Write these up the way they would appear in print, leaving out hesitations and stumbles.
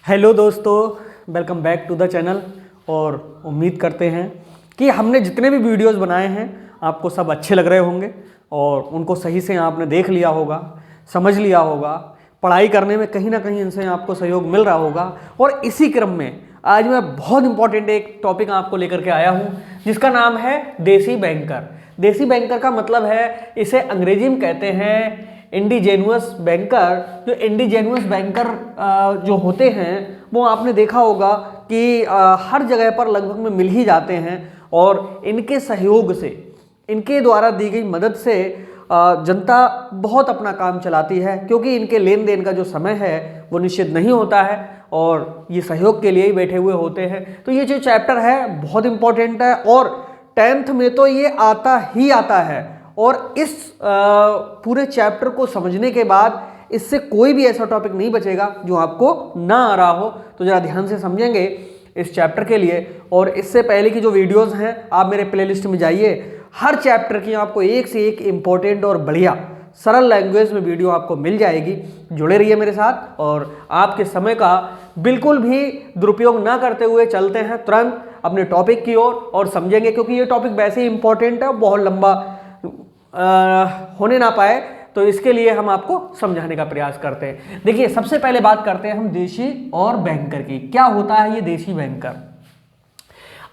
Hello दोस्तों, welcome back to the channel. और उम्मीद करते हैं कि हमने जितने भी वीडियोस बनाए हैं आपको सब अच्छे लग रहे होंगे और उनको सही से आपने देख लिया होगा, समझ लिया होगा, पढ़ाई करने में कहीं ना कहीं इनसे आपको सहयोग मिल रहा होगा। और इसी क्रम में आज मैं बहुत इंपॉर्टेंट एक टॉपिक आपको लेकर के आया हूँ जिसका नाम है देसी बैंकर। देसी बैंकर का मतलब है, इसे अंग्रेजी में कहते हैं इंडिजेनुअस बैंकर। जो इंडिजेनुअस बैंकर जो होते हैं वो आपने देखा होगा कि हर जगह पर लगभग में मिल ही जाते हैं और इनके सहयोग से, इनके द्वारा दी गई मदद से जनता बहुत अपना काम चलाती है, क्योंकि इनके लेन देन का जो समय है वो निश्चित नहीं होता है और ये सहयोग के लिए ही बैठे हुए होते हैं। तो ये जो चैप्टर है बहुत इंपॉर्टेंट है और 10th में तो ये आता ही आता है। और इस पूरे चैप्टर को समझने के बाद इससे कोई भी ऐसा टॉपिक नहीं बचेगा जो आपको ना आ रहा हो। तो ज़रा ध्यान से समझेंगे इस चैप्टर के लिए। और इससे पहले की जो वीडियोस हैं आप मेरे प्लेलिस्ट में जाइए, हर चैप्टर की आपको एक से एक इम्पोर्टेंट और बढ़िया सरल लैंग्वेज में वीडियो आपको मिल जाएगी। जुड़े रहिए मेरे साथ और आपके समय का बिल्कुल भी दुरुपयोग ना करते हुए चलते हैं तुरंत अपने टॉपिक की ओर और समझेंगे, क्योंकि ये टॉपिक वैसे ही इंपॉर्टेंट है, बहुत लंबा होने ना पाए, तो इसके लिए हम आपको समझाने का प्रयास करते हैं। देखिए, सबसे पहले बात करते हैं हम देशी और बैंकर की। क्या होता है ये देशी बैंकर,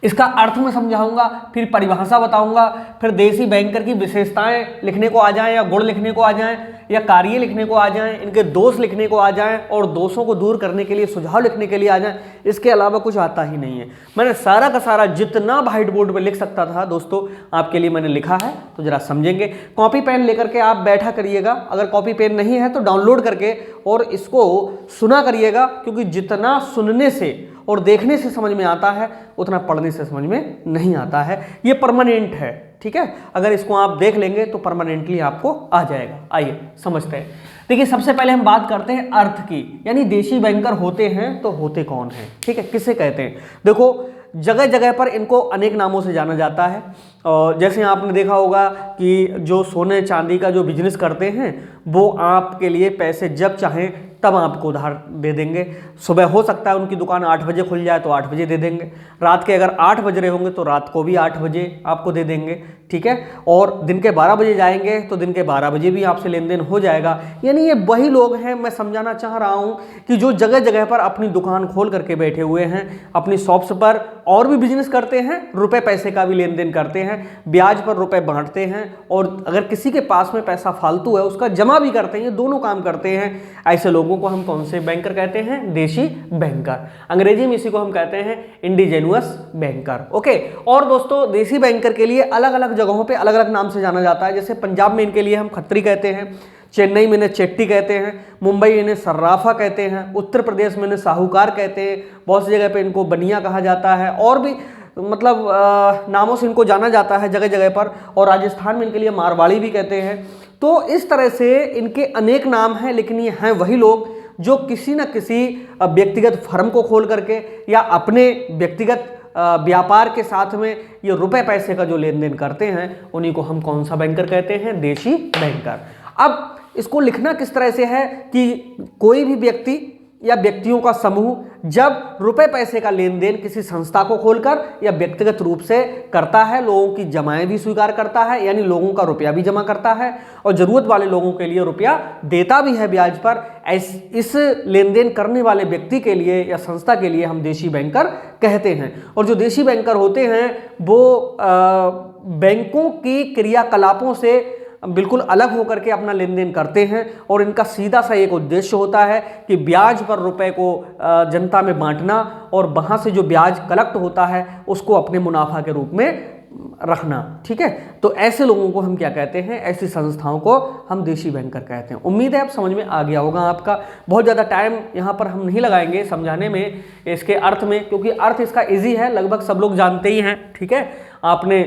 इसका अर्थ मैं समझाऊंगा, फिर परिभाषा बताऊंगा, फिर देसी बैंकर की विशेषताएं लिखने को आ जाएं या गुण लिखने को आ जाएं या कार्य लिखने को आ जाएं, इनके दोष लिखने को आ जाएं और दोषों को दूर करने के लिए सुझाव लिखने के लिए आ जाएं। इसके अलावा कुछ आता ही नहीं है। मैंने सारा का सारा जितना व्हाइट बोर्ड पर लिख सकता था दोस्तों आपके लिए मैंने लिखा है, तो जरा समझेंगे। कॉपी पेन लेकर के आप बैठा करिएगा, अगर कॉपी पेन नहीं है तो डाउनलोड करके और इसको सुना करिएगा, क्योंकि जितना सुनने से और देखने से समझ में आता है उतना पढ़ने से समझ में नहीं आता है। ये परमानेंट है, ठीक है। अगर इसको आप देख लेंगे तो परमानेंटली आपको आ जाएगा। आइए समझते हैं। देखिए, सबसे पहले हम बात करते हैं अर्थ की, यानी देशी बैंकर होते हैं तो होते कौन हैं, ठीक है, किसे कहते हैं। देखो, जगह जगह पर इनको अनेक नामों से जाना जाता है। और जैसे आपने देखा होगा कि जो सोने चांदी का जो बिजनेस करते हैं वो आपके लिए पैसे जब चाहें तब आपको उधार दे देंगे। सुबह हो सकता है उनकी दुकान 8 बजे खुल जाए तो 8 बजे दे देंगे, रात के अगर 8 बज रहे होंगे तो रात को भी 8 बजे आपको दे देंगे, ठीक है। और दिन के 12 बजे जाएंगे तो दिन के 12 बजे भी आपसे लेन देन हो जाएगा। यानी ये वही लोग हैं, मैं समझाना चाह रहा हूँ कि जो जगह जगह पर अपनी दुकान खोल करके बैठे हुए हैं, अपनी शॉप्स पर और भी बिजनेस करते हैं, रुपए पैसे का भी लेन देन करते हैं, ब्याज पर रुपए बांटते हैं और अगर किसी के पास में पैसा फालतू है उसका जमा भी करते हैं, ये दोनों काम करते हैं। ऐसे लोगों को हम कौन से बैंकर कहते हैं? देशी बैंकर। अंग्रेजी में इसी को हम कहते हैं इंडिजेनुअस बैंकर, ओके। और दोस्तों, देशी बैंकर के लिए अलग अलग जगहों पे अलग अलग नाम से जाना जाता है। जैसे पंजाब में इनके लिए हम खत्री कहते हैं, चेन्नई में इन्हें चेट्टी कहते हैं, मुंबई इन्हें सर्राफा कहते हैं, उत्तर प्रदेश में इन्हें साहूकार कहते हैं, बहुत सी जगह पे इनको बनिया कहा जाता है और भी मतलब नामों से इनको जाना जाता है जगह जगह पर। और राजस्थान में इनके लिए मारवाड़ी भी कहते हैं। तो इस तरह से इनके अनेक नाम हैं, लेकिन ये हैं वही लोग जो किसी न किसी व्यक्तिगत फर्म को खोल करके या अपने व्यक्तिगत व्यापार के साथ में ये रुपए पैसे का जो लेन देन करते हैं, उन्हीं को हम कौन सा बैंकर कहते हैं? देशी बैंकर। अब इसको लिखना किस तरह से है कि कोई भी व्यक्ति या व्यक्तियों का समूह जब रुपए पैसे का लेन देन किसी संस्था को खोलकर या व्यक्तिगत रूप से करता है, लोगों की जमाएं भी स्वीकार करता है, यानी लोगों का रुपया भी जमा करता है और जरूरत वाले लोगों के लिए रुपया देता भी है ब्याज पर, इस लेन देन करने वाले व्यक्ति के लिए या संस्था के लिए हम देशी बैंकर कहते हैं। और जो देशी बैंकर होते हैं वो बैंकों की क्रियाकलापों से बिल्कुल अलग होकर के अपना लेन देन करते हैं और इनका सीधा सा एक उद्देश्य होता है कि ब्याज पर रुपए को जनता में बांटना और वहाँ से जो ब्याज कलेक्ट होता है उसको अपने मुनाफा के रूप में रखना, ठीक है। तो ऐसे लोगों को हम क्या कहते हैं? ऐसी संस्थाओं को हम देशी बैंकर कहते हैं। उम्मीद है आप समझ में आ गया होगा आपका। बहुत ज़्यादा टाइम यहाँ पर हम नहीं लगाएंगे समझाने में इसके अर्थ में, क्योंकि अर्थ इसका इजी है, लगभग सब लोग जानते ही हैं, ठीक है। आपने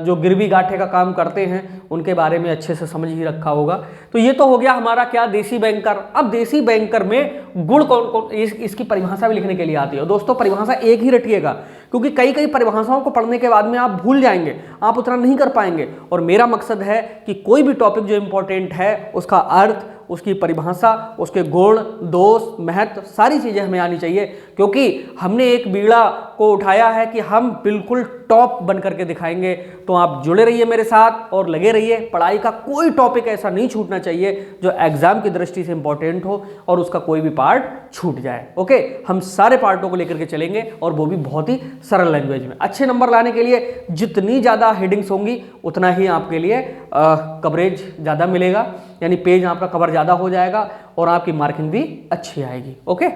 जो गिरवी गाठे का काम करते हैं उनके बारे में अच्छे से समझ ही रखा होगा। तो ये तो हो गया हमारा क्या? देसी बैंकर। अब देसी बैंकर में गुण कौन कौन, इसकी परिभाषा भी लिखने के लिए आती है। दोस्तों, परिभाषा एक ही रटिएगा, क्योंकि कई कई परिभाषाओं को पढ़ने के बाद में आप भूल जाएंगे, आप उतना नहीं कर पाएंगे। और मेरा मकसद है कि कोई भी टॉपिक जो इंपॉर्टेंट है उसका अर्थ उसकी परिभाषा, उसके गुण, दोष, महत्व, सारी चीज़ें हमें आनी चाहिए, क्योंकि हमने एक बीड़ा को उठाया है कि हम बिल्कुल टॉप बन करके दिखाएंगे। तो आप जुड़े रहिए मेरे साथ और लगे रहिए। पढ़ाई का कोई टॉपिक ऐसा नहीं छूटना चाहिए जो एग्जाम की दृष्टि से इंपॉर्टेंट हो और उसका कोई भी पार्ट छूट जाए। ओके, हम सारे पार्टों को लेकर के चलेंगे और वो भी बहुत ही सरल लैंग्वेज में। अच्छे नंबर लाने के लिए जितनी ज़्यादा हेडिंग्स होंगी उतना ही आपके लिए कवरेज ज़्यादा मिलेगा, यानी पेज आपका कवर ज़्यादा हो जाएगा और आपकी मार्किंग भी अच्छी आएगी। ओके,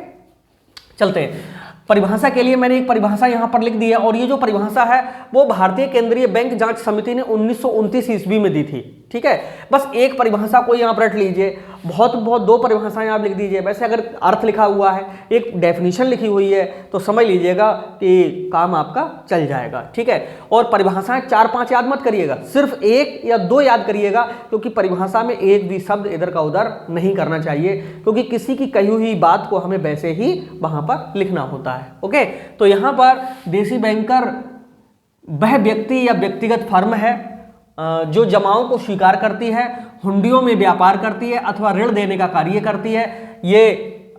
चलते हैं। परिभाषा के लिए मैंने एक परिभाषा यहाँ पर लिख दी है और ये जो परिभाषा है वो भारतीय केंद्रीय बैंक जांच समिति ने 1929 ईस्वी में दी थी। ठीक है, बस एक परिभाषा को यहाँ पर रट लीजिए, बहुत दो परिभाषाएं आप लिख दीजिए। वैसे अगर अर्थ लिखा हुआ है, एक डेफिनेशन लिखी हुई है तो समझ लीजिएगा कि काम आपका चल जाएगा। ठीक है, और परिभाषाएं 4-5 याद मत करिएगा, सिर्फ 1 या 2 याद करिएगा, क्योंकि परिभाषा में एक भी शब्द इधर का उधर नहीं करना चाहिए, क्योंकि किसी की कही हुई बात को हमें वैसे ही वहां पर लिखना होता है। ओके, तो यहां पर देसी बैंकर वह व्यक्ति या व्यक्तिगत फर्म है जो जमाओं को स्वीकार करती है, हुंडियों में व्यापार करती है अथवा ऋण देने का कार्य करती है। ये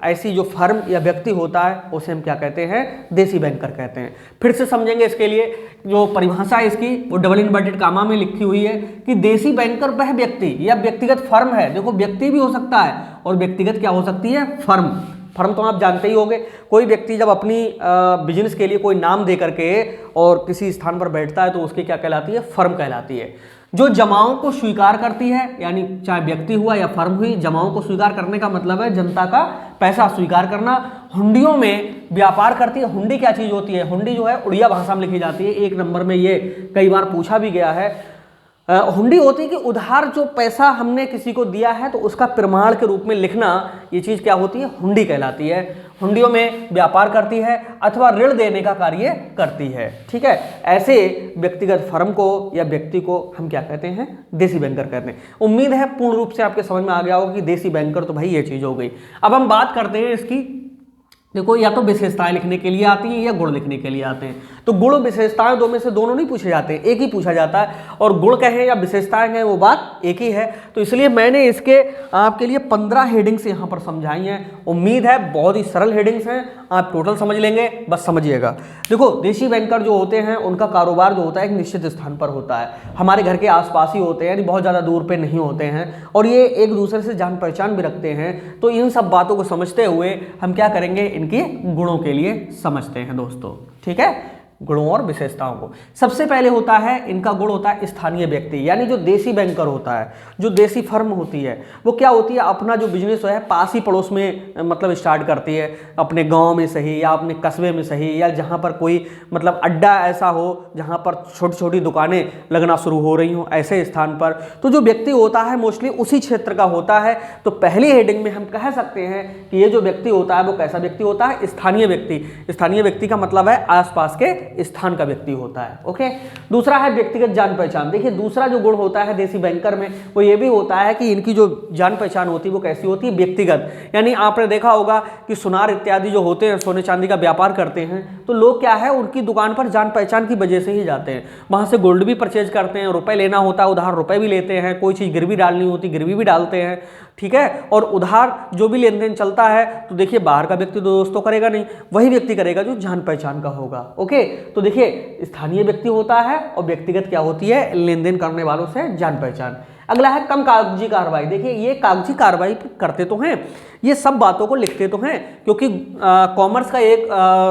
ऐसी जो फर्म या व्यक्ति होता है उसे हम क्या कहते हैं? देसी बैंकर कहते हैं। फिर से समझेंगे, इसके लिए जो परिभाषा है इसकी वो डबल इनवर्टेड कामा में लिखी हुई है कि देसी बैंकर वह व्यक्ति या व्यक्तिगत फर्म है। देखो, व्यक्ति भी हो सकता है और व्यक्तिगत क्या हो सकती है? फर्म। फर्म तो आप जानते ही होंगे, कोई व्यक्ति जब अपनी बिजनेस के लिए कोई नाम दे करके और किसी स्थान पर बैठता है तो उसकी क्या कहलाती है? फर्म कहलाती है। जो जमाओं को स्वीकार करती है, यानी चाहे व्यक्ति हुआ या फर्म हुई, जमाओं को स्वीकार करने का मतलब है जनता का पैसा स्वीकार करना। हुंडियों में व्यापार करती है। हुंडी क्या चीज होती है? हुंडी जो है उड़िया भाषा में लिखी जाती है। 1 नंबर में ये कई बार पूछा भी गया है। हुंडी होती है कि उधार जो पैसा हमने किसी को दिया है तो उसका प्रमाण के रूप में लिखना, ये चीज क्या होती है? हुंडी कहलाती है। हुंडियों में व्यापार करती है अथवा ऋण देने का कार्य करती है। ठीक है, ऐसे व्यक्तिगत फर्म को या व्यक्ति को हम क्या कहते हैं? देसी बैंकर कहते हैं। उम्मीद है पूर्ण रूप से आपके समझ में आ गया होगा कि देसी बैंकर तो भाई ये चीज हो गई। अब हम बात करते हैं इसकी। देखो, या तो विशेषताएं लिखने के लिए आती हैं या गुण लिखने के लिए आते हैं। तो गुण विशेषताएं दो में से दोनों नहीं पूछे जाते, एक ही पूछा जाता है। और गुण कहें या विशेषताएं कहें वो बात एक ही है। तो इसलिए मैंने इसके आपके लिए 15 हेडिंग्स यहाँ पर समझाई हैं। उम्मीद है बहुत ही सरल हेडिंग्स हैं, आप टोटल समझ लेंगे, बस समझिएगा। देखो, देसी बैंकर जो होते हैं उनका कारोबार जो होता है एक निश्चित स्थान पर होता है, हमारे घर के आसपास ही होते हैं, यानी बहुत ज़्यादा दूर पे नहीं होते हैं, और ये एक दूसरे से जान पहचान भी रखते हैं। तो इन सब बातों को समझते हुए हम क्या करेंगे? इनके गुणों के लिए समझते हैं दोस्तों। ठीक है, गुणों और विशेषताओं को। सबसे पहले होता है इनका गुण होता है स्थानीय व्यक्ति, यानी जो देसी बैंकर होता है, जो देसी फर्म होती है, वो क्या होती है? अपना जो बिजनेस है पास ही पड़ोस में मतलब स्टार्ट करती है, अपने गांव में सही या अपने कस्बे में सही, या जहां पर कोई मतलब अड्डा ऐसा हो जहां पर छोटी छोटी दुकानें लगना शुरू हो रही हो, ऐसे स्थान पर। तो जो व्यक्ति होता है मोस्टली उसी क्षेत्र का होता है। तो पहली हेडिंग में हम कह सकते हैं कि ये जो व्यक्ति होता है वो कैसा व्यक्ति होता है? स्थानीय व्यक्ति। स्थानीय व्यक्ति का मतलब है आसपास के स्थान का व्यक्ति होता है। ओके, दूसरा है व्यक्तिगत जान पहचान। देखिए, दूसरा जो गुण होता है देसी बैंकर में वो ये भी होता है कि इनकी जो जान पहचान होती है वो कैसी होती है? व्यक्तिगत। यानी आपने देखा होगा कि सुनार इत्यादि जो होते हैं, सोने चांदी का व्यापार करते हैं, तो लोग क्या है उनकी दुकान पर जान पहचान की वजह से ही जाते हैं। वहां से गोल्ड भी परचेज करते हैं, रुपए लेना होता है उधार रुपए भी लेते हैं, कोई चीज गिरवी डालनी होती गिरवी भी डालते हैं। ठीक है, और उधार जो भी लेन देन चलता है तो देखिए बाहर का व्यक्ति तो दोस्तों करेगा नहीं, वही व्यक्ति करेगा जो जान पहचान का होगा। ओके, तो देखिए स्थानीय व्यक्ति होता है और व्यक्तिगत क्या होती है? लेन देन करने वालों से जान पहचान। अगला है कम कागजी कार्रवाई। देखिए, ये कागजी कार्रवाई करते तो हैं, ये सब बातों को लिखते तो हैं, क्योंकि कॉमर्स का एक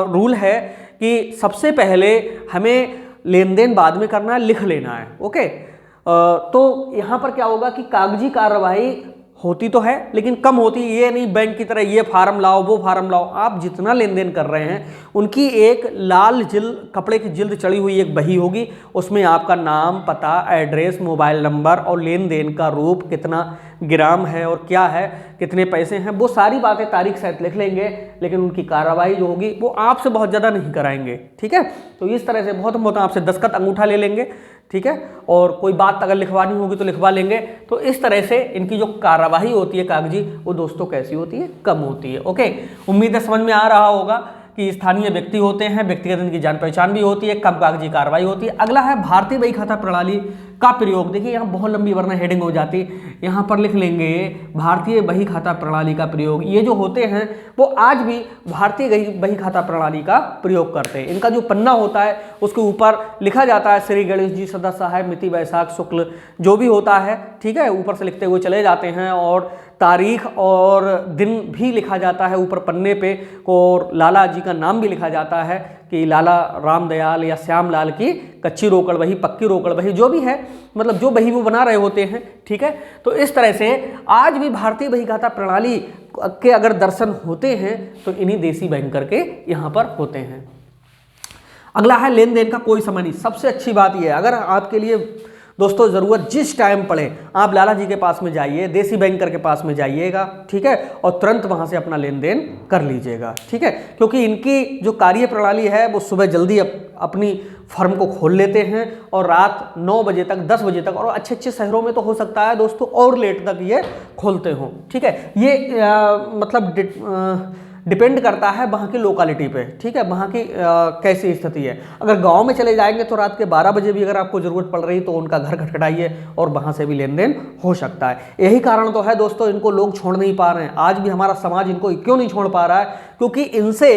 रूल है कि सबसे पहले हमें लेन देन बाद में करना है, लिख लेना है। ओके, तो यहाँ पर क्या होगा कि कागजी कार्रवाई होती तो है लेकिन कम होती, ये नहीं बैंक की तरह ये फार्म लाओ वो फार्म लाओ। आप जितना लेन देन कर रहे हैं उनकी एक लाल जिल्द, कपड़े की जिल्द चढ़ी हुई एक बही होगी, उसमें आपका नाम, पता, एड्रेस, मोबाइल नंबर और लेन देन का रूप, कितना ग्राम है और क्या है, कितने पैसे हैं, वो सारी बातें तारीख सहित लिख लेंगे। लेकिन उनकी कार्रवाई जो होगी वो आपसे बहुत ज़्यादा नहीं कराएंगे। ठीक है, तो इस तरह से बहुत आपसे दस्तखत अंगूठा ले लेंगे। ठीक है, और कोई बात अगर लिखवानी होगी तो लिखवा लेंगे। तो इस तरह से इनकी जो कार्रवाई होती है कागजी, वो दोस्तों कैसी होती है? कम होती है। ओके, उम्मीद है समझ में आ रहा होगा कि स्थानीय व्यक्ति होते हैं, व्यक्तिगत इनकी जान पहचान भी होती है, कम कागजी कार्रवाई होती है। अगला है भारतीय बही खाता प्रणाली का प्रयोग। देखिए यहाँ बहुत लंबी वरना हेडिंग हो जाती, यहाँ पर लिख लेंगे भारतीय बही खाता प्रणाली का प्रयोग। ये जो होते हैं वो आज भी भारतीय बही खाता प्रणाली का प्रयोग करते हैं। इनका जो पन्ना होता है उसके ऊपर लिखा जाता है श्री गणेश जी सदा सहाय मिति वैशाख शुक्ल, जो भी होता है, ठीक है, ऊपर से लिखते हुए चले जाते हैं और तारीख और दिन भी लिखा जाता है ऊपर पन्ने पे, और लाला जी का नाम भी लिखा जाता है कि लाला रामदयाल या श्यामलाल की कच्ची रोकड़ बही, पक्की रोकड़ बही, जो भी है, मतलब जो बही वो बना रहे होते हैं, ठीक है। तो इस तरह से आज भी भारतीय बही खाता प्रणाली के अगर दर्शन होते हैं तो इन्हीं देसी बैंकर के यहाँ पर होते हैं। अगला है लेन देन का कोई समय नहीं। सबसे अच्छी बात यह है, अगर आपके लिए दोस्तों ज़रूरत जिस टाइम पड़े आप लाला जी के पास में जाइए, देसी बैंकर के पास में जाइएगा, ठीक है, और तुरंत वहाँ से अपना लेन देन कर लीजिएगा, ठीक है, क्योंकि इनकी जो कार्य प्रणाली है वो सुबह जल्दी अपनी फर्म को खोल लेते हैं और रात 9 बजे तक, 10 बजे तक, और अच्छे अच्छे शहरों में तो हो सकता है दोस्तों और लेट तक ये खोलते हों, ठीक है। ये मतलब डिपेंड करता है वहाँ की लोकेलिटी पे, ठीक है, वहाँ की कैसी स्थिति है। अगर गांव में चले जाएंगे तो रात के 12 बजे भी अगर आपको ज़रूरत पड़ रही तो उनका घर खटखटाइए और वहाँ से भी लेन देन हो सकता है। यही कारण तो है दोस्तों इनको लोग छोड़ नहीं पा रहे हैं। आज भी हमारा समाज इनको क्यों नहीं छोड़ पा रहा है? क्योंकि इनसे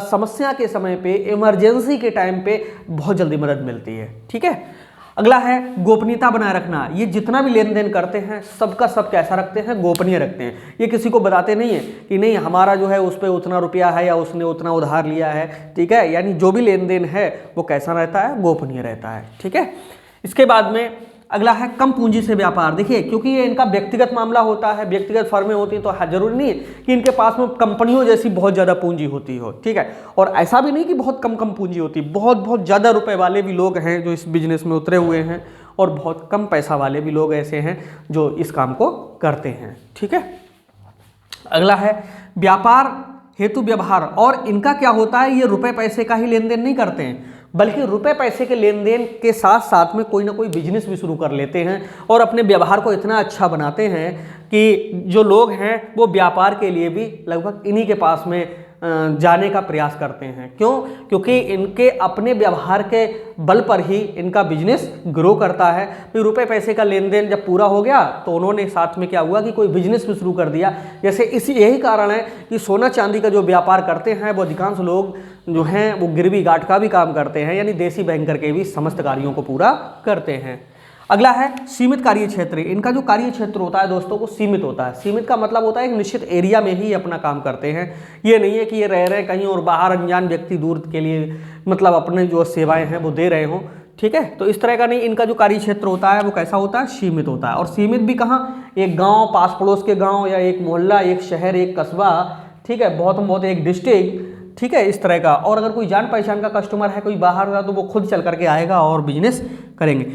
समस्या के समय पे, इमरजेंसी के टाइम पे बहुत जल्दी मदद मिलती है, ठीक है। अगला है गोपनीयता बनाए रखना। ये जितना भी लेन देन करते हैं सबका सब कैसा रखते हैं? गोपनीय रखते हैं। ये किसी को बताते नहीं है कि नहीं हमारा जो है उस पर उतना रुपया है या उसने उतना उधार लिया है, ठीक है। यानी जो भी लेन देन है वो कैसा रहता है? गोपनीय रहता है, ठीक है। इसके बाद में अगला है कम पूंजी से व्यापार। देखिए क्योंकि ये इनका व्यक्तिगत मामला होता है, व्यक्तिगत फर्में होती हैं, तो जरूरी नहीं है कि इनके पास में कंपनियों जैसी बहुत ज़्यादा पूंजी होती हो, ठीक है। और ऐसा भी नहीं कि बहुत कम पूंजी होती, बहुत ज़्यादा रुपए वाले भी लोग हैं जो इस बिजनेस में उतरे हुए हैं, और बहुत कम पैसा वाले भी लोग ऐसे हैं जो इस काम को करते हैं, ठीक है। अगला है व्यापार हेतु व्यवहार। और इनका क्या होता है, ये रुपए पैसे का ही लेन देन नहीं करते हैं, बल्कि रुपए पैसे के लेन देन के साथ साथ में कोई ना कोई बिजनेस भी शुरू कर लेते हैं और अपने व्यवहार को इतना अच्छा बनाते हैं कि जो लोग हैं वो व्यापार के लिए भी लगभग इन्हीं के पास में जाने का प्रयास करते हैं। क्यों? क्योंकि इनके अपने व्यवहार के बल पर ही इनका बिजनेस ग्रो करता है। फिर रुपए पैसे का लेन देन जब पूरा हो गया तो उन्होंने साथ में क्या हुआ कि कोई बिजनेस भी शुरू कर दिया। जैसे यही कारण है कि सोना चांदी का जो व्यापार करते हैं वो अधिकांश लोग जो हैं वो गिरवी गांठ का भी काम करते हैं, यानी देसी बैंकर के भी समस्त कार्यों को पूरा करते हैं। अगला है सीमित कार्य क्षेत्र। इनका जो कार्य क्षेत्र होता है दोस्तों वो सीमित होता है। सीमित का मतलब होता है एक निश्चित एरिया में ही अपना काम करते हैं। ये नहीं है कि ये रह रहे कहीं और बाहर अनजान व्यक्ति दूर के लिए मतलब अपने जो सेवाएं हैं वो दे रहे हों, ठीक है। तो इस तरह का नहीं, इनका जो कार्य क्षेत्र होता है वो कैसा होता है? सीमित होता है। और सीमित भी कहाँ? एक गाँव, पास पड़ोस के गाँव, या एक मोहल्ला, एक शहर, एक कस्बा, ठीक है, बहुत एक डिस्ट्रिक्ट, ठीक है, इस तरह का। और अगर कोई जान पहचान का कस्टमर है कोई बाहर का तो वो खुद चल करके आएगा और बिजनेस करेंगे।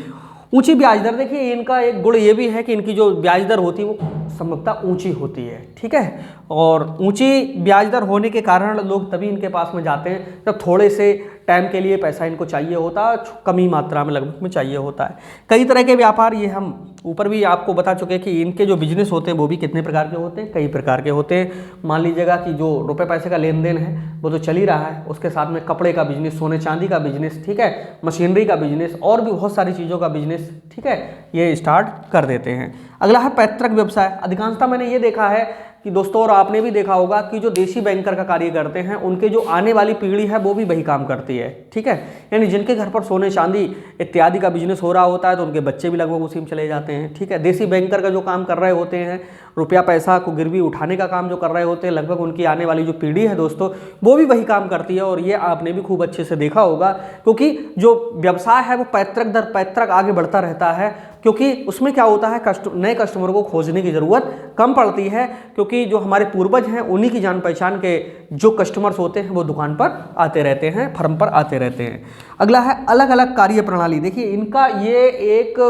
ऊंची ब्याज दर। देखिए इनका एक गुण ये भी है कि इनकी जो ब्याज दर होती है वो संभवतः ऊंची होती है, ठीक है। और ऊंची ब्याज दर होने के कारण लोग तभी इनके पास में जाते हैं जब थोड़े से टाइम के लिए पैसा इनको चाहिए होता है, कम ही मात्रा में लगभग में चाहिए होता है। कई तरह के व्यापार, ये हम ऊपर भी आपको बता चुके हैं कि इनके जो बिजनेस होते हैं वो भी कितने प्रकार के होते हैं? कई प्रकार के होते हैं। मान लीजिएगा कि जो रुपए पैसे का लेन देन है वो तो चल ही रहा है, उसके साथ में कपड़े का बिजनेस, सोने चांदी का बिजनेस, ठीक है, मशीनरी का बिजनेस और भी बहुत सारी चीज़ों का बिजनेस, ठीक है, ये स्टार्ट कर देते हैं। अगला है पैतृक व्यवसाय। अधिकांशतः मैंने ये देखा है कि दोस्तों, और आपने भी देखा होगा कि जो देसी बैंकर का कार्य करते हैं उनके जो आने वाली पीढ़ी है वो भी वही काम करती है, ठीक है। यानी जिनके घर पर सोने चांदी इत्यादि का बिजनेस हो रहा होता है तो उनके बच्चे भी लगभग उसी में चले जाते हैं, ठीक है। देसी बैंकर का जो काम कर रहे होते हैं, रुपया पैसा को गिरवी उठाने का काम जो कर रहे होते हैं, लगभग उनकी आने वाली जो पीढ़ी है दोस्तों वो भी वही काम करती है। और ये आपने भी खूब अच्छे से देखा होगा, क्योंकि जो व्यवसाय है वो पैतृक दर पैतृक आगे बढ़ता रहता है, क्योंकि उसमें क्या होता है, नए कस्टमर को खोजने की ज़रूरत कम पड़ती है, क्योंकि जो हमारे पूर्वज हैं उन्हीं की जान पहचान के जो कस्टमर्स होते हैं वो दुकान पर आते रहते हैं, फर्म पर आते रहते हैं। अगला है अलग अलग कार्य प्रणाली। देखिए इनका ये एक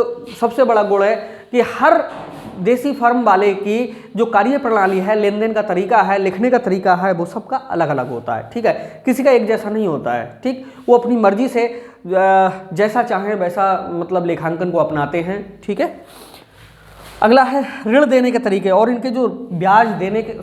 सबसे बड़ा गुण है कि हर देसी फर्म वाले की जो कार्य प्रणाली है, लेन देन का तरीका है, लिखने का तरीका है, वो सबका अलग अलग होता है, ठीक है। किसी का एक जैसा नहीं होता है, ठीक। वो अपनी मर्जी से जैसा चाहें वैसा मतलब लेखांकन को अपनाते हैं, ठीक है। अगला है ऋण देने के तरीके। और इनके जो ब्याज देने के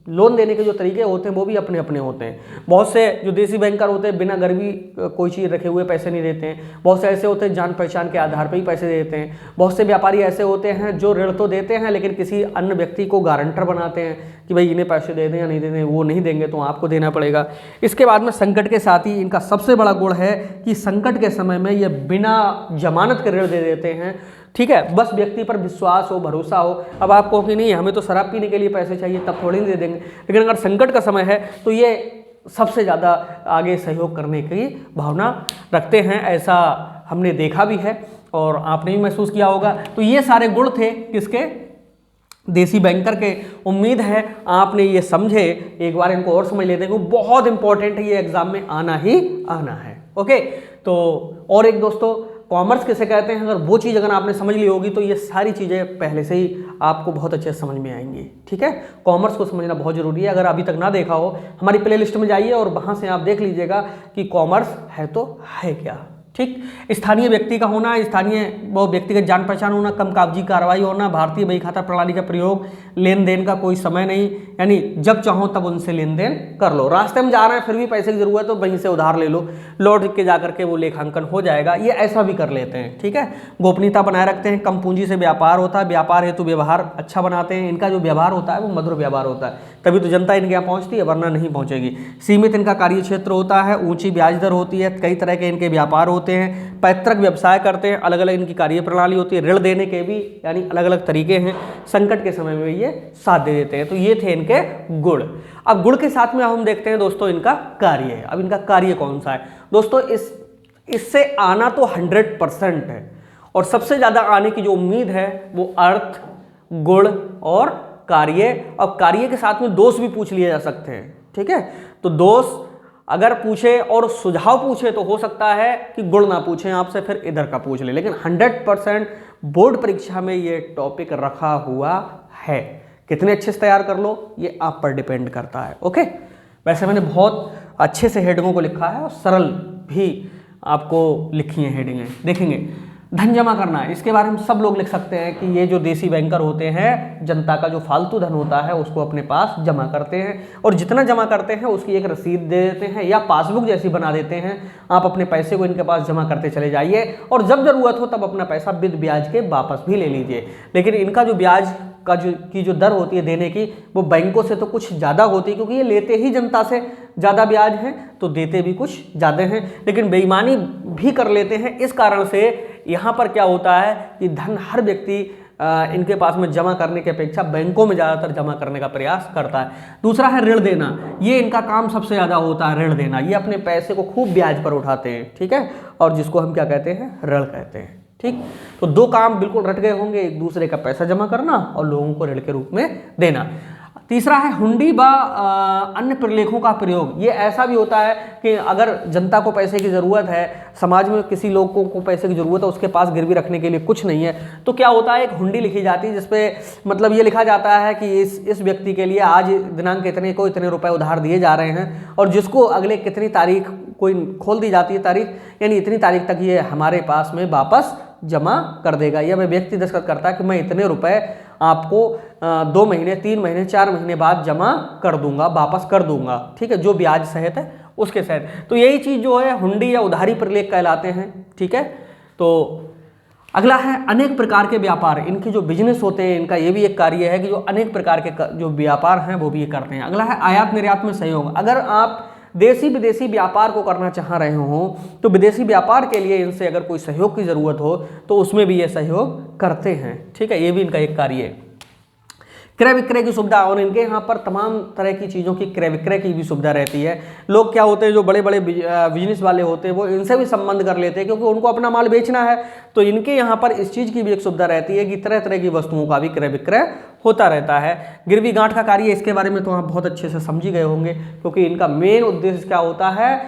लोन देने के जो तरीके होते हैं वो भी अपने अपने होते हैं। बहुत से जो देसी बैंकर होते हैं बिना गिरवी कोई चीज़ रखे हुए पैसे नहीं देते हैं। बहुत से ऐसे होते हैं जान पहचान के आधार पर ही पैसे देते हैं। बहुत से व्यापारी ऐसे होते हैं जो ऋण तो देते हैं लेकिन किसी अन्य व्यक्ति को गारंटर बनाते हैं कि भाई इन्हें पैसे दे दें या नहीं दे दें, वो नहीं देंगे तो आपको देना पड़ेगा। इसके बाद में संकट के साथ ही इनका सबसे बड़ा गुण है कि संकट के समय में ये बिना जमानत के ऋण दे देते हैं। ठीक है, बस व्यक्ति पर विश्वास हो, भरोसा हो। अब आप कहो कि नहीं हमें तो शराब पीने के लिए पैसे चाहिए, तब थोड़ी नहीं दे देंगे, लेकिन अगर संकट का समय है तो ये सबसे ज़्यादा आगे सहयोग करने की भावना रखते हैं। ऐसा हमने देखा भी है और आपने भी महसूस किया होगा। तो ये सारे गुण थे किसके, देसी बैंकर के। उम्मीद है आपने ये समझे, एक बार इनको और समझ लेते हैं, बहुत इंपॉर्टेंट है, ये एग्जाम में आना ही आना है। ओके, तो और एक दोस्तों, कॉमर्स किसे कहते हैं, अगर वो चीज़ अगर आपने समझ ली होगी तो ये सारी चीज़ें पहले से ही आपको बहुत अच्छे से समझ में आएंगी। ठीक है, कॉमर्स को समझना बहुत ज़रूरी है। अगर अभी तक ना देखा हो, हमारी प्लेलिस्ट में जाइए और वहाँ से आप देख लीजिएगा कि कॉमर्स है तो है क्या। ठीक, स्थानीय व्यक्ति का होना, स्थानीय वो व्यक्तिगत जान पहचान होना, कम कागजी कार्रवाई होना, भारतीय बही खाता प्रणाली का प्रयोग, लेन देन का कोई समय नहीं, यानी जब चाहो तब उनसे लेन देन कर लो। रास्ते में जा रहे हैं फिर भी पैसे की जरूरत है तो वहीं से उधार ले लो, लौट के जा करके वो लेखांकन हो जाएगा, ये ऐसा भी कर लेते हैं। ठीक है, गोपनीयता बनाए रखते हैं, कम पूंजी से व्यापार होता है, व्यापार हेतु व्यवहार अच्छा बनाते हैं। इनका जो व्यवहार होता है वो मधुर व्यवहार होता है, तभी तो जनता इनके यहाँ पहुँचती है, वरना नहीं पहुँचेगी। सीमित इनका कार्य क्षेत्र होता है, ऊंची ब्याज दर होती है, कई तरह के इनके व्यापार होते हैं, पैतृक व्यवसाय करते हैं, अलग अलग इनकी कार्य प्रणाली होती है, ऋण देने के भी यानी अलग अलग तरीके हैं, संकट के समय में ये साथ दे देते हैं। तो ये थे इनके गुण। अब गुण के साथ में हम देखते हैं दोस्तों इनका कार्य है। अब इनका कार्य कौन सा है दोस्तों, इससे आना तो 100% है और सबसे ज़्यादा आने की जो उम्मीद है वो अर्थ, गुण और कार्य। और कार्य के साथ में दोष भी पूछ लिए जा सकते हैं। ठीक है, तो दोष अगर पूछे और सुझाव पूछे तो हो सकता है कि गुण ना पूछें आपसे, फिर इधर का पूछ ले, लेकिन 100% बोर्ड परीक्षा में ये टॉपिक रखा हुआ है। कितने अच्छे से तैयार कर लो ये आप पर डिपेंड करता है। ओके, वैसे मैंने बहुत अच्छे से हेडिंगों को लिखा है और सरल भी आपको लिखी हैं हेडिंगें, देखेंगे। धन जमा करना, इसके बारे में सब लोग लिख सकते हैं कि ये जो देसी बैंकर होते हैं जनता का जो फालतू धन होता है उसको अपने पास जमा करते हैं और जितना जमा करते हैं उसकी एक रसीद दे देते हैं या पासबुक जैसी बना देते हैं। आप अपने पैसे को इनके पास जमा करते चले जाइए और जब जरूरत हो तब अपना पैसा बिद ब्याज के वापस भी ले लीजिए। लेकिन इनका जो ब्याज का जो दर होती है देने की वो बैंकों से तो कुछ ज़्यादा होती है, क्योंकि ये लेते ही जनता से ज़्यादा ब्याज हैं तो देते भी कुछ ज़्यादा हैं, लेकिन बेईमानी भी कर लेते हैं। इस कारण से यहाँ पर क्या होता है कि धन हर व्यक्ति इनके पास में जमा करने की अपेक्षा बैंकों में ज़्यादातर जमा करने का प्रयास करता है। दूसरा है ऋण देना, ये इनका काम सबसे ज़्यादा होता है ऋण देना। ये अपने पैसे को खूब ब्याज पर उठाते हैं, ठीक है, और जिसको हम क्या कहते हैं, ऋण कहते हैं। ठीक, तो दो काम बिल्कुल रट गए होंगे, एक दूसरे का पैसा जमा करना और लोगों को ऋण के रूप में देना। तीसरा है हुंडी व अन्य प्रलेखों का प्रयोग। ये ऐसा भी होता है कि अगर जनता को पैसे की ज़रूरत है, समाज में किसी लोगों को पैसे की ज़रूरत है, उसके पास गिरवी रखने के लिए कुछ नहीं है, तो क्या होता है एक हुंडी लिखी जाती है जिसपे मतलब ये लिखा जाता है कि इस व्यक्ति के लिए आज दिनांक इतने को इतने रुपए उधार दिए जा रहे हैं और जिसको अगले कितनी तारीख कोई खोल दी जाती है तारीख, यानी इतनी तारीख तक ये हमारे पास में वापस जमा कर देगा। या वह व्यक्ति दस्तखत करता है कि मैं इतने रुपए आपको 2 महीने 3 महीने 4 महीने बाद जमा कर दूंगा, वापस कर दूंगा, ठीक है, जो ब्याज सहित है उसके सहित। तो यही चीज़ जो है हुंडी या उधारी प्रलेख कहलाते हैं। ठीक है, तो अगला है अनेक प्रकार के व्यापार। इनके जो बिजनेस होते हैं इनका ये भी एक कार्य है कि जो अनेक प्रकार के जो व्यापार हैं वो भी ये करते हैं। अगला है आयात निर्यात में सहयोग। अगर आप देसी विदेशी व्यापार को करना चाह रहे हो तो विदेशी व्यापार के लिए इनसे अगर कोई सहयोग की ज़रूरत हो तो उसमें भी ये सहयोग करते हैं। ठीक है, ये भी इनका एक कार्य है। क्रय विक्रय की सुविधा, और इनके यहाँ पर तमाम तरह की चीज़ों की क्रय विक्रय की भी सुविधा रहती है। लोग क्या होते हैं जो बड़े बड़े बिजनेस वाले होते हैं वो इनसे भी संबंध कर लेते हैं क्योंकि उनको अपना माल बेचना है, तो इनके यहाँ पर इस चीज़ की भी एक सुविधा रहती है कि तरह तरह की वस्तुओं का भी क्रय विक्रय होता रहता है। गिरवी गांठ का कार्य, इसके बारे में तो आप बहुत अच्छे से समझ गए होंगे क्योंकि इनका मेन उद्देश्य क्या होता है,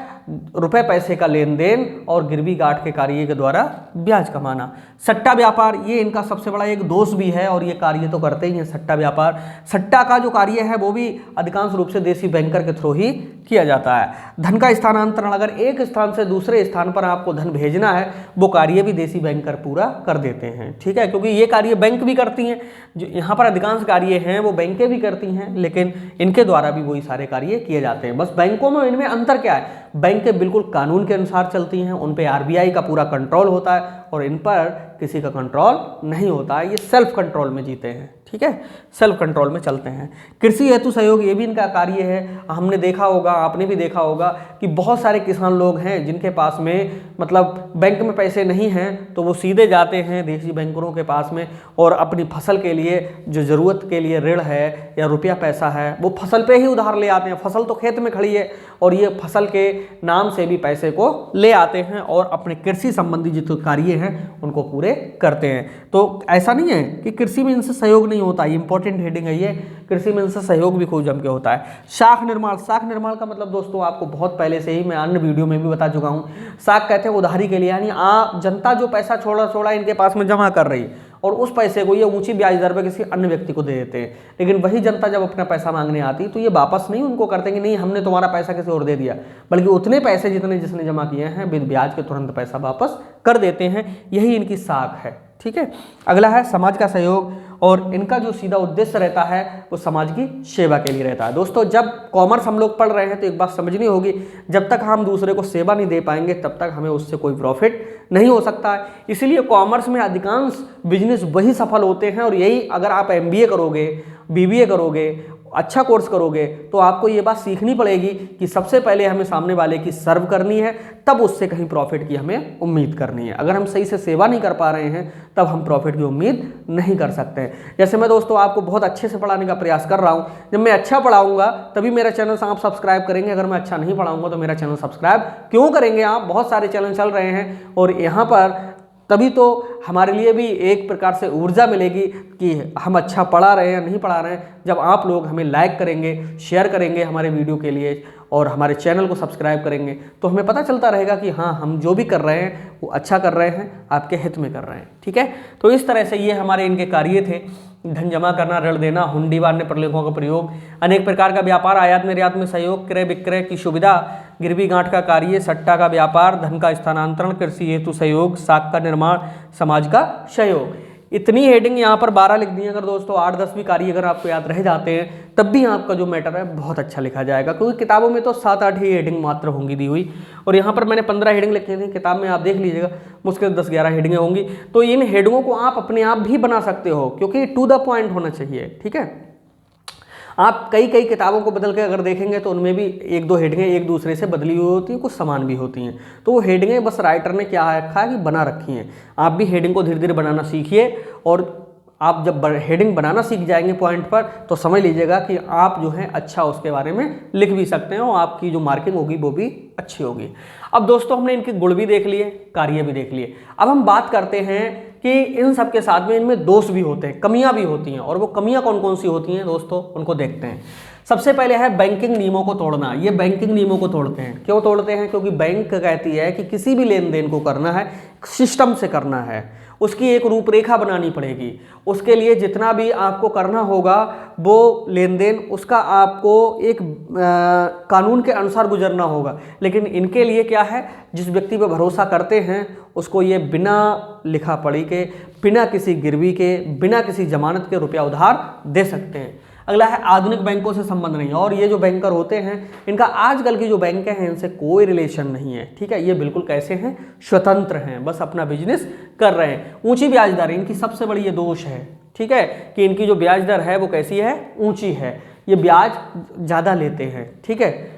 रुपए पैसे का लेन देन और गिरवी गांठ के कार्य के द्वारा ब्याज कमाना। सट्टा व्यापार, ये इनका सबसे बड़ा एक दोष भी है और ये कार्य तो करते ही हैं सट्टा व्यापार। सट्टा का जो कार्य है वो भी अधिकांश रूप से देसी बैंकर के थ्रू ही किया जाता है। धन का स्थानांतरण, अगर एक स्थान से दूसरे स्थान पर आपको धन भेजना है वो कार्य भी देसी बैंकर पूरा कर देते हैं, ठीक है, क्योंकि ये कार्य बैंक भी करती हैं। जो यहाँ पर अधिकांश कार्य हैं वो बैंकें भी करती हैं, लेकिन इनके द्वारा भी वही सारे कार्य किए जाते हैं। बस बैंकों में इनमें अंतर क्या है, बैंकें बिल्कुल कानून के अनुसार चलती हैं, उन पे आरबीआई का पूरा कंट्रोल होता है और इन पर किसी का कंट्रोल नहीं होता है, ये सेल्फ कंट्रोल में जीते हैं, ठीक है, सेल्फ कंट्रोल में चलते हैं। कृषि हेतु सहयोग, ये भी इनका कार्य है। हमने देखा होगा, आपने भी देखा होगा कि बहुत सारे किसान लोग हैं जिनके पास में मतलब बैंक में पैसे नहीं हैं तो वो सीधे जाते हैं देसी बैंकरों के पास में और अपनी फसल के लिए जो ज़रूरत के लिए ऋण है या रुपया पैसा है वो फसल पे ही उधार ले आते हैं। फसल तो खेत में खड़ी है और ये फसल के नाम से भी पैसे को ले आते हैं और अपने कृषि संबंधी जो कार्य हैं उनको पूरे करते हैं। तो ऐसा नहीं है कि कृषि में इनसे सहयोग नहीं होता, ये इंपॉर्टेंट हेडिंग है, ये कृषि में इनसे सहयोग भी खूब जम के होता है। शाख निर्माण, शाख निर्माण का मतलब दोस्तों आपको बहुत पहले से ही मैं अन्य वीडियो में भी बता चुका हूँ। शाख कहते हैं उधारी के लिए, यानी जनता जो पैसा छोड़ा इनके पास में जमा कर रही है और उस पैसे को ये ऊंची ब्याज दर पर किसी अन्य व्यक्ति को दे देते हैं, लेकिन वही जनता जब अपना पैसा मांगने आती तो ये वापस नहीं उनको करते कि नहीं हमने तुम्हारा पैसा किसी और दे दिया, बल्कि उतने पैसे जितने जिसने जमा किए हैं बिन ब्याज के तुरंत पैसा वापस कर देते हैं। यही इनकी साख है, ठीक है। अगला है समाज का सहयोग, और इनका जो सीधा उद्देश्य रहता है वो समाज की सेवा के लिए रहता है। दोस्तों जब कॉमर्स हम लोग पढ़ रहे हैं तो एक बात समझनी होगी, जब तक हम दूसरे को सेवा नहीं दे पाएंगे तब तक हमें उससे कोई प्रॉफिट नहीं हो सकता है। इसलिए कॉमर्स में अधिकांश बिजनेस वही सफल होते हैं, और यही अगर आप MBA करोगे, BBA करोगे, अच्छा कोर्स करोगे तो आपको ये बात सीखनी पड़ेगी कि सबसे पहले हमें सामने वाले की सर्व करनी है, तब उससे कहीं प्रॉफिट की हमें उम्मीद करनी है। अगर हम सही से सेवा नहीं कर पा रहे हैं तब हम प्रॉफिट की उम्मीद नहीं कर सकते हैं। जैसे मैं दोस्तों आपको बहुत अच्छे से पढ़ाने का प्रयास कर रहा हूँ, जब मैं अच्छा पढ़ाऊंगा तभी मेरा चैनल आप सब्सक्राइब करेंगे, अगर मैं अच्छा नहीं पढ़ाऊंगा तो मेरा चैनल सब्सक्राइब क्यों करेंगे आप। बहुत सारे चैनल चल रहे हैं और यहाँ पर तभी तो हमारे लिए भी एक प्रकार से ऊर्जा मिलेगी कि हम अच्छा पढ़ा रहे हैं या नहीं पढ़ा रहे हैं, जब आप लोग हमें लाइक करेंगे, शेयर करेंगे हमारे वीडियो के लिए और हमारे चैनल को सब्सक्राइब करेंगे, तो हमें पता चलता रहेगा कि हाँ हम जो भी कर रहे हैं वो अच्छा कर रहे हैं, आपके हित में कर रहे हैं, ठीक है। तो इस तरह से ये हमारे इनके कार्य थे। धन जमा करना, ऋण देना, हुंडी बांधने प्रलेखों का प्रयोग, अनेक प्रकार का व्यापार, आयात निर्यात में सहयोग, क्रय विक्रय की सुविधा, गिरवी गांठ का कार्य, सट्टा का व्यापार, धन का स्थानांतरण, कृषि हेतु सहयोग, शाख का निर्माण, समाज का सहयोग। इतनी हेडिंग यहाँ पर 12 लिख दी है। अगर दोस्तों 8-10 भी कार्य अगर आपको याद रह जाते हैं तब भी आपका जो मैटर है बहुत अच्छा लिखा जाएगा, क्योंकि किताबों में तो 7-8 ही हेडिंग मात्र होंगी दी हुई, और यहाँ पर मैंने 15 हेडिंग लिखी थी। किताब में आप देख लीजिएगा मुश्किल 10-11 हेडिंगें होंगी। तो इन हेडिंगों को आप अपने आप भी बना सकते हो, क्योंकि टू द पॉइंट होना चाहिए, ठीक है। आप कई किताबों को बदल के अगर देखेंगे तो उनमें भी 1-2 हेडिंगें एक दूसरे से बदली हुई होती हैं, कुछ समान भी होती हैं। तो वो हेडिंगें बस राइटर ने क्या रखा है कि बना रखी हैं। आप भी हेडिंग को धीरे धीरे बनाना सीखिए, और आप जब हेडिंग बनाना सीख जाएंगे पॉइंट पर तो समझ लीजिएगा कि आप जो है अच्छा उसके बारे में लिख भी सकते हैं और आपकी जो मार्किंग होगी वो भी अच्छी होगी। अब दोस्तों हमने इनके गुण भी देख लिए, कार्य भी देख लिए। अब हम बात करते हैं कि इन सब के साथ में इनमें दोष भी होते हैं, कमियां भी होती हैं, और वो कमियां कौन कौन सी होती हैं दोस्तों उनको देखते हैं। सबसे पहले है बैंकिंग नियमों को तोड़ना। ये बैंकिंग नियमों को तोड़ते हैं। क्यों तोड़ते हैं? क्योंकि बैंक कहती है कि किसी भी लेन देन को करना है सिस्टम से करना है, उसकी एक रूपरेखा बनानी पड़ेगी, उसके लिए जितना भी आपको करना होगा वो लेन देन उसका आपको एक कानून के अनुसार गुजरना होगा। लेकिन इनके लिए क्या है, जिस व्यक्ति पर भरोसा करते हैं उसको ये बिना लिखा पढ़ी के, बिना किसी गिरवी के, बिना किसी जमानत के रुपया उधार दे सकते हैं। अगला है आधुनिक बैंकों से संबंध नहीं, और ये जो बैंकर होते हैं इनका आजकल की जो बैंक हैं इनसे कोई रिलेशन नहीं है, ठीक है। ये बिल्कुल कैसे हैं, स्वतंत्र हैं, बस अपना बिजनेस कर रहे हैं। ऊंची ब्याज दर इनकी सबसे बड़ी ये दोष है, ठीक है, कि इनकी जो ब्याज दर है वो कैसी है, ऊंची है, ये ब्याज ज़्यादा लेते हैं, ठीक है।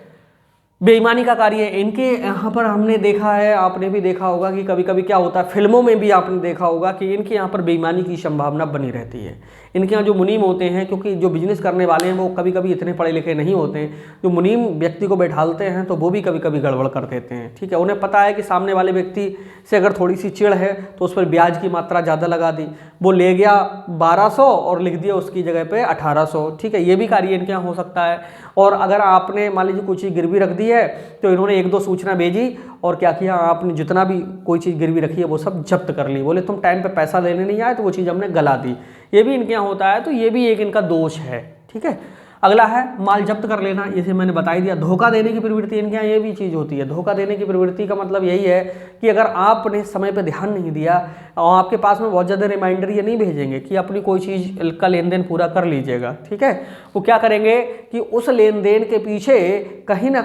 बेईमानी का कार्य है इनके यहाँ पर हमने देखा है, आपने भी देखा होगा कि कभी कभी क्या होता है, फिल्मों में भी आपने देखा होगा कि इनके यहाँ पर बेईमानी की संभावना बनी रहती है। इनके यहाँ जो मुनीम होते हैं, क्योंकि जो बिजनेस करने वाले हैं वो कभी कभी इतने पढ़े लिखे नहीं होते हैं, जो मुनीम व्यक्ति को बैठालते हैं तो वो भी कभी कभी गड़बड़ कर देते हैं। ठीक है, उन्हें पता है कि सामने वाले व्यक्ति से अगर थोड़ी सी चिढ़ है तो उस पर ब्याज की मात्रा ज़्यादा लगा दी, वो ले गया 1200 और लिख दिया उसकी जगह पे 1800। ठीक है, ये भी कार्य इनके यहाँ हो सकता है। और अगर आपने मान लीजिए कोई चीज़ गिरवी रख दी है तो इन्होंने 1-2 सूचना भेजी और क्या किया, आपने जितना भी कोई चीज़ गिरवी रखी है वो सब जब्त कर ली, बोले तुम टाइम पे पैसा लेने नहीं आए तो वो चीज़ हमने गला दी। ये भी इनके यहाँ होता है, तो ये भी एक इनका दोष है। ठीक है, अगला है माल जब्त कर लेना, इसे मैंने बता ही दिया। धोखा देने की प्रवृत्ति इनके यहाँ ये भी चीज़ होती है। धोखा देने की प्रवृत्ति का मतलब यही है कि अगर आपने समय पर ध्यान नहीं दिया और आपके पास में बहुत ज़्यादा रिमाइंडर ये नहीं भेजेंगे कि अपनी कोई चीज़ का लेन देन पूरा कर लीजिएगा। ठीक है, वो क्या करेंगे कि उस लेन देन के पीछे कहीं ना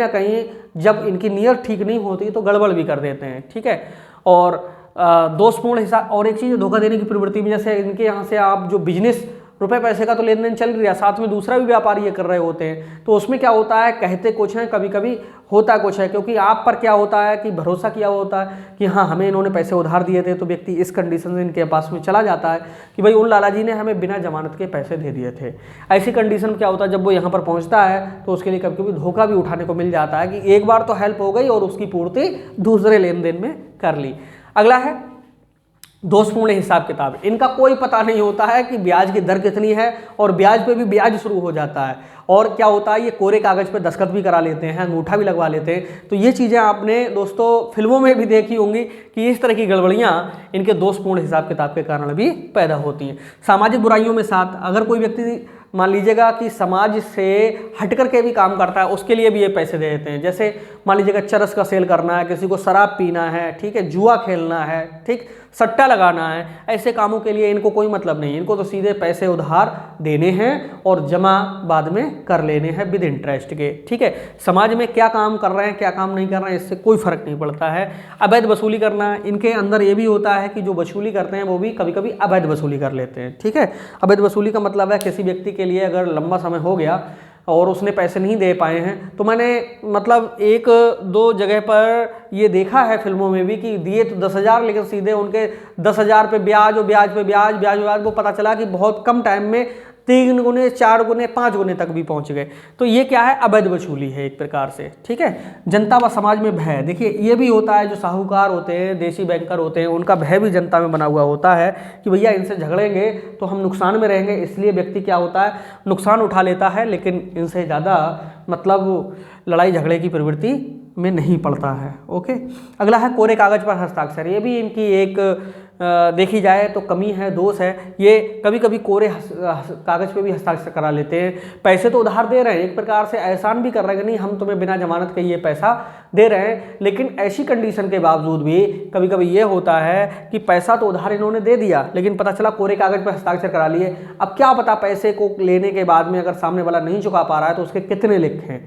कहीं जब इनकी नीयत ठीक नहीं होती तो गड़बड़ भी कर देते हैं। ठीक है, और दोषपूर्ण हिसाब। और एक चीज़ धोखा देने की प्रवृत्ति में, जैसे इनके यहाँ से आप जो बिजनेस रुपए पैसे का तो लेन देन चल रहा है, साथ में दूसरा भी व्यापार ये कर रहे होते हैं, तो उसमें क्या होता है, कहते कुछ है, कभी कभी होता कुछ है, क्योंकि आप पर क्या होता है कि भरोसा किया होता है कि हाँ हमें इन्होंने पैसे उधार दिए थे, तो व्यक्ति इस कंडीशन से इनके पास में चला जाता है कि भाई उन लाला जी ने हमें बिना जमानत के पैसे दे दिए थे। ऐसी कंडीशन में क्या होता है, जब वो यहाँ पर पहुँचता है तो उसके लिए कभी कभी धोखा भी उठाने को मिल जाता है कि एक बार तो हेल्प हो गई और उसकी पूर्ति दूसरे लेन देन में कर ली। अगला है दोषपूर्ण हिसाब किताब। इनका कोई पता नहीं होता है कि ब्याज की दर कितनी है और ब्याज पे भी ब्याज शुरू हो जाता है। और क्या होता है, ये कोरे कागज पे दस्तखत भी करा लेते हैं, अंगूठा भी लगवा लेते हैं। तो ये चीज़ें आपने दोस्तों फिल्मों में भी देखी होंगी कि इस तरह की गड़बड़ियाँ इनके दोषपूर्ण हिसाब किताब के कारण भी पैदा होती हैं। सामाजिक बुराइयों में साथ, अगर कोई व्यक्ति मान लीजिएगा कि समाज से हट करके भी काम करता है, उसके लिए भी ये पैसे दे देते हैं। जैसे मान लीजिएगा चरस का सेल करना है, किसी को शराब पीना है, ठीक है, जुआ खेलना है, ठीक, सट्टा लगाना है, ऐसे कामों के लिए इनको कोई मतलब नहीं। इनको तो सीधे पैसे उधार देने हैं और जमा बाद में कर लेने हैं विद इंटरेस्ट के। ठीक है, समाज में क्या काम कर रहे हैं क्या काम नहीं कर रहे हैं इससे कोई फर्क नहीं पड़ता है। अवैध वसूली करना, इनके अंदर ये भी होता है कि जो वसूली करते हैं वो भी कभी कभी अवैध वसूली कर लेते हैं। ठीक है, अवैध वसूली का मतलब है किसी व्यक्ति के लिए अगर लंबा समय हो गया और उसने पैसे नहीं दे पाए हैं, तो मैंने मतलब 1-2 जगह पर ये देखा है फिल्मों में भी कि दिए तो 10,000 लेकिन सीधे उनके 10,000 पे ब्याज और ब्याज पे ब्याज वो पता चला कि बहुत कम टाइम में 3 गुने 4 गुने 5 गुने तक भी पहुंच गए। तो ये क्या है, अवैध वसूली है एक प्रकार से। ठीक है, जनता व समाज में भय, देखिए ये भी होता है। जो साहूकार होते हैं, देशी बैंकर होते हैं, उनका भय भी जनता में बना हुआ होता है कि भैया इनसे झगड़ेंगे तो हम नुकसान में रहेंगे, इसलिए व्यक्ति क्या होता है नुकसान उठा लेता है, लेकिन इनसे ज़्यादा मतलब लड़ाई झगड़े की प्रवृत्ति में नहीं पड़ता है। ओके, अगला है कोरे कागज पर हस्ताक्षर। ये भी इनकी एक देखी जाए तो कमी है, दोष है। ये कभी कभी कोरे कागज पे भी हस्ताक्षर करा लेते हैं। पैसे तो उधार दे रहे हैं, एक प्रकार से एहसान भी कर रहे हैं कि नहीं हम तुम्हें बिना जमानत के ये पैसा दे रहे हैं, लेकिन ऐसी कंडीशन के बावजूद भी कभी कभी ये होता है कि पैसा तो उधार इन्होंने दे दिया लेकिन पता चला कोरे कागज पर हस्ताक्षर करा लिए। अब क्या पता पैसे को लेने के बाद में अगर सामने वाला नहीं चुका पा रहा है तो उसके कितने लिखें।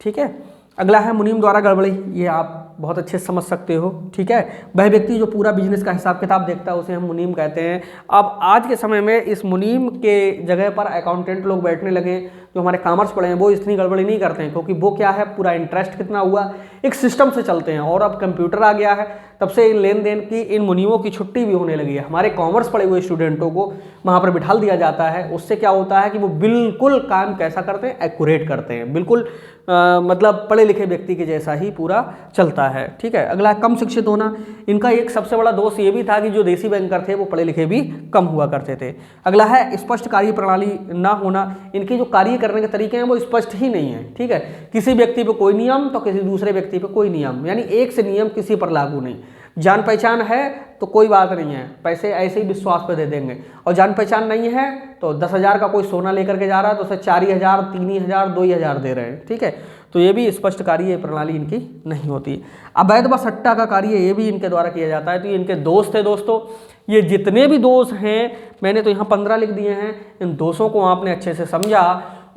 ठीक है, अगला है मुनीम द्वारा गड़बड़ी। ये आप बहुत अच्छे से समझ सकते हो। ठीक है, वह व्यक्ति जो पूरा बिजनेस का हिसाब किताब देखता है उसे हम मुनीम कहते हैं। अब आज के समय में इस मुनीम के जगह पर अकाउंटेंट लोग बैठने लगे, जो हमारे कॉमर्स पढ़े हैं वो इतनी गड़बड़ी नहीं करते हैं, क्योंकि वो क्या है पूरा इंटरेस्ट कितना हुआ एक सिस्टम से चलते हैं। और अब कंप्यूटर आ गया है, तब से इन लेन देन की इन मुनीमों की छुट्टी भी होने लगी है। हमारे कॉमर्स पढ़े हुए स्टूडेंटों को वहाँ पर बिठा दिया जाता है। उससे क्या होता है कि वो बिल्कुल काम कैसा करते हैं, एक्यूरेट करते हैं, बिल्कुल मतलब पढ़े लिखे व्यक्ति के जैसा ही पूरा चलता है। ठीक है, अगला कम शिक्षित होना। इनका एक सबसे बड़ा दोष ये भी था कि जो देसी बैंकर थे वो पढ़े लिखे भी कम हुआ करते थे। अगला है स्पष्ट कार्य प्रणाली ना होना। इनके जो कार्य करने के तरीके हैं वो स्पष्ट ही नहीं है। ठीक है, किसी व्यक्ति पे कोई नियम तो किसी दूसरे व्यक्ति पे कोई नियम, यानी एक से नियम किसी पर लागू नहीं। जान पहचान है तो कोई बात नहीं है, पैसे ऐसे ही विश्वास पे दे देंगे, और जान पहचान नहीं है तो 10,000 का कोई सोना लेकर के जा रहा है तो उसे 4,000 3,000 2,000 दे रहे हैं। ठीक है, तो ये भी स्पष्ट कार्य प्रणाली इनकी नहीं होती। अवैध व सट्टा का कार्य ये भी इनके द्वारा किया जाता है। तो ये इनके दोष थे दोस्तों। ये जितने भी दोष हैं मैंने तो यहाँ 15 लिख दिए हैं। इन दोषों को आपने अच्छे से समझा,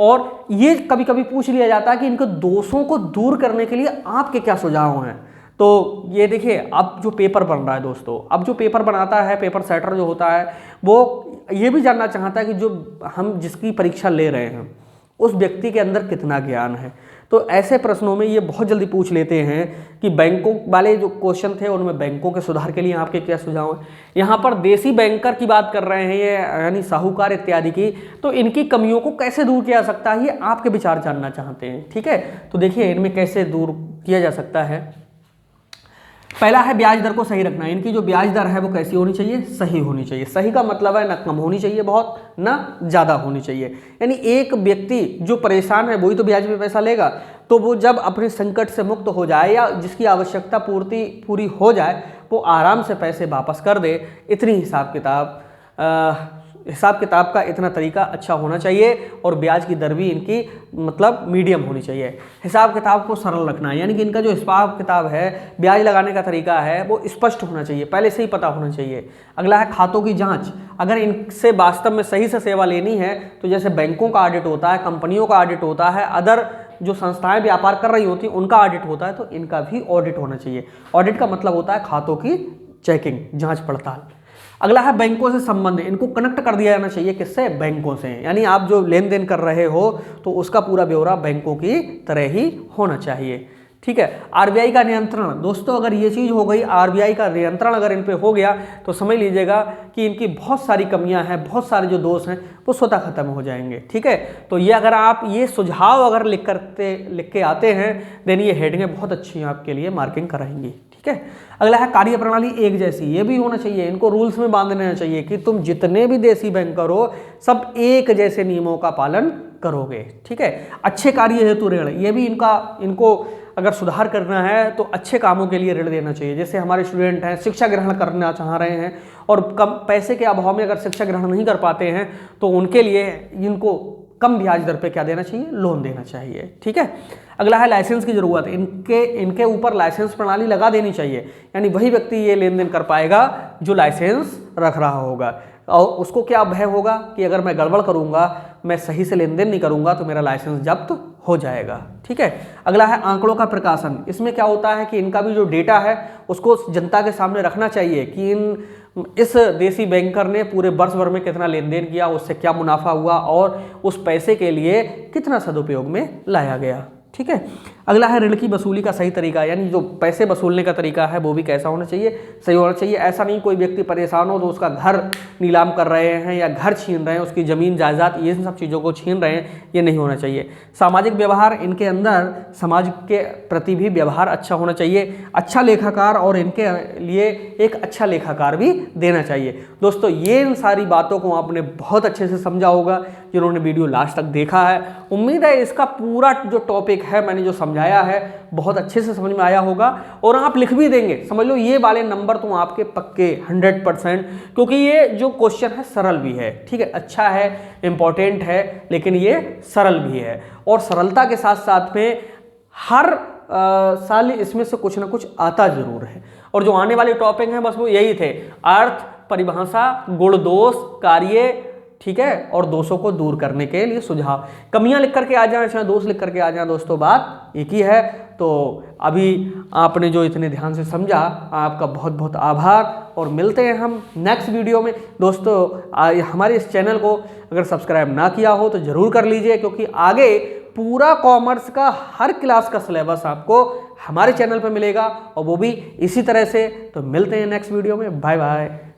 और ये कभी कभी पूछ लिया जाता है कि इनके दोषों को दूर करने के लिए आपके क्या सुझाव हैं। तो ये देखिए, अब जो पेपर बन रहा है दोस्तों, अब जो पेपर बनाता है, पेपर सेटर जो होता है, वो ये भी जानना चाहता है कि जो हम जिसकी परीक्षा ले रहे हैं उस व्यक्ति के अंदर कितना ज्ञान है। तो ऐसे प्रश्नों में ये बहुत जल्दी पूछ लेते हैं कि बैंकों वाले जो क्वेश्चन थे उनमें बैंकों के सुधार के लिए आपके क्या सुझाव हैं। यहाँ पर देसी बैंकर की बात कर रहे हैं ये, यानी साहूकार इत्यादि की, तो इनकी कमियों को कैसे दूर किया जा सकता है ये आपके विचार जानना चाहते हैं। ठीक है, तो देखिए इनमें कैसे दूर किया जा सकता है। पहला है ब्याज दर को सही रखना। इनकी जो ब्याज दर है वो कैसी होनी चाहिए, सही होनी चाहिए। सही का मतलब है ना कम होनी चाहिए बहुत, ना ज़्यादा होनी चाहिए। यानी एक व्यक्ति जो परेशान है वही तो ब्याज पे पैसा लेगा, तो वो जब अपने संकट से मुक्त हो जाए या जिसकी आवश्यकता पूरी हो जाए वो आराम से पैसे वापस कर दे। इतनी हिसाब किताब का इतना तरीका अच्छा होना चाहिए और ब्याज की दर भी इनकी मतलब मीडियम होनी चाहिए। हिसाब किताब को सरल रखना, यानी कि इनका जो हिसाब किताब है, ब्याज लगाने का तरीका है वो स्पष्ट होना चाहिए, पहले से ही पता होना चाहिए। अगला है खातों की जांच। अगर इनसे वास्तव में सही से सेवा लेनी है तो जैसे बैंकों का ऑडिट होता है, कंपनियों का ऑडिट होता है, अदर जो संस्थाएं व्यापार कर रही होती हैं उनका ऑडिट होता है, तो इनका भी ऑडिट होना चाहिए। ऑडिट का मतलब होता है खातों की चेकिंग, जांच पड़ताल। अगला है बैंकों से संबंध। इनको कनेक्ट कर दिया जाना चाहिए, किससे, बैंकों से। यानी आप जो लेन देन कर रहे हो तो उसका पूरा ब्यौरा बैंकों की तरह ही होना चाहिए। ठीक है, आरबीआई का नियंत्रण। दोस्तों अगर ये चीज़ हो गई, आरबीआई का नियंत्रण अगर इन पे हो गया तो समझ लीजिएगा कि इनकी बहुत सारी कमियां हैं, बहुत सारे जो दोष हैं वो स्वतः खत्म हो जाएंगे। ठीक है, तो ये अगर आप ये सुझाव अगर लिख के आते हैं देन ये हेडिंगें बहुत अच्छी आपके लिए मार्किंग कराएंगी। ठीक है, अगला है कार्य प्रणाली एक जैसी। ये भी होना चाहिए, इनको रूल्स में बांध देना चाहिए कि तुम जितने भी देसी बैंकर हो सब एक जैसे नियमों का पालन करोगे। ठीक है, अच्छे कार्य हेतु ऋण, ये भी इनको अगर सुधार करना है तो अच्छे कामों के लिए ऋण देना चाहिए। जैसे हमारे स्टूडेंट हैं, शिक्षा ग्रहण करना चाह रहे हैं और कम पैसे के अभाव में अगर शिक्षा ग्रहण नहीं कर पाते हैं तो उनके लिए इनको कम ब्याज दर पे क्या देना चाहिए, लोन देना चाहिए। ठीक है, अगला है लाइसेंस की जरूरत। इनके ऊपर लाइसेंस प्रणाली लगा देनी चाहिए, यानी वही व्यक्ति ये लेन देन कर पाएगा जो लाइसेंस रख रहा होगा और उसको क्या भय होगा कि अगर मैं गड़बड़ करूंगा, मैं सही से लेन देन नहीं करूंगा तो मेरा लाइसेंस जब्त हो जाएगा। ठीक है, अगला है आंकड़ों का प्रकाशन। इसमें क्या होता है कि इनका भी जो डेटा है उसको जनता के सामने रखना चाहिए कि इस देसी बैंकर ने पूरे वर्ष भर में कितना लेन देन किया, उससे क्या मुनाफा हुआ और उस पैसे के लिए कितना सदुपयोग में लाया गया। ठीक है, अगला है ऋण की वसूली का सही तरीका, यानी जो पैसे वसूलने का तरीका है वो भी कैसा होना चाहिए, सही होना चाहिए। ऐसा नहीं कोई व्यक्ति परेशान हो तो उसका घर नीलाम कर रहे हैं या घर छीन रहे हैं, उसकी ज़मीन जायदाद, ये सब चीज़ों को छीन रहे हैं, ये नहीं होना चाहिए। सामाजिक व्यवहार, इनके अंदर समाज के प्रति भी व्यवहार अच्छा होना चाहिए। अच्छा लेखाकार और इनके लिए एक अच्छा लेखाकार भी देना चाहिए। दोस्तों ये इन सारी बातों को आपने बहुत अच्छे से समझा होगा जिन्होंने वीडियो लास्ट तक देखा है। उम्मीद है इसका पूरा जो टॉपिक है मैंने जो समझाया है बहुत अच्छे से समझ में आया होगा और आप लिख भी देंगे। समझ लो ये वाले नंबर तो आपके पक्के 100%, क्योंकि ये जो क्वेश्चन है सरल भी है। ठीक है, अच्छा है, इंपॉर्टेंट है, लेकिन ये सरल भी है और सरलता के साथ साथ में हर साल इसमें से कुछ ना कुछ आता जरूर है। और जो आने वाले टॉपिक हैं बस वो यही थे, अर्थ, परिभाषा, गुण, दोष, कार्य, ठीक है, और दोषों को दूर करने के लिए सुझाव। कमियां लिख करके आ जाए चाहे दोष लिख करके आ जाए, दोस्तों बात एक ही है। तो अभी आपने जो इतने ध्यान से समझा, आपका बहुत बहुत आभार और मिलते हैं हम नेक्स्ट वीडियो में। दोस्तों हमारे इस चैनल को अगर सब्सक्राइब ना किया हो तो ज़रूर कर लीजिए, क्योंकि आगे पूरा कॉमर्स का हर क्लास का सिलेबस आपको हमारे चैनल पर मिलेगा और वो भी इसी तरह से। तो मिलते हैं नेक्स्ट वीडियो में, बाय बाय।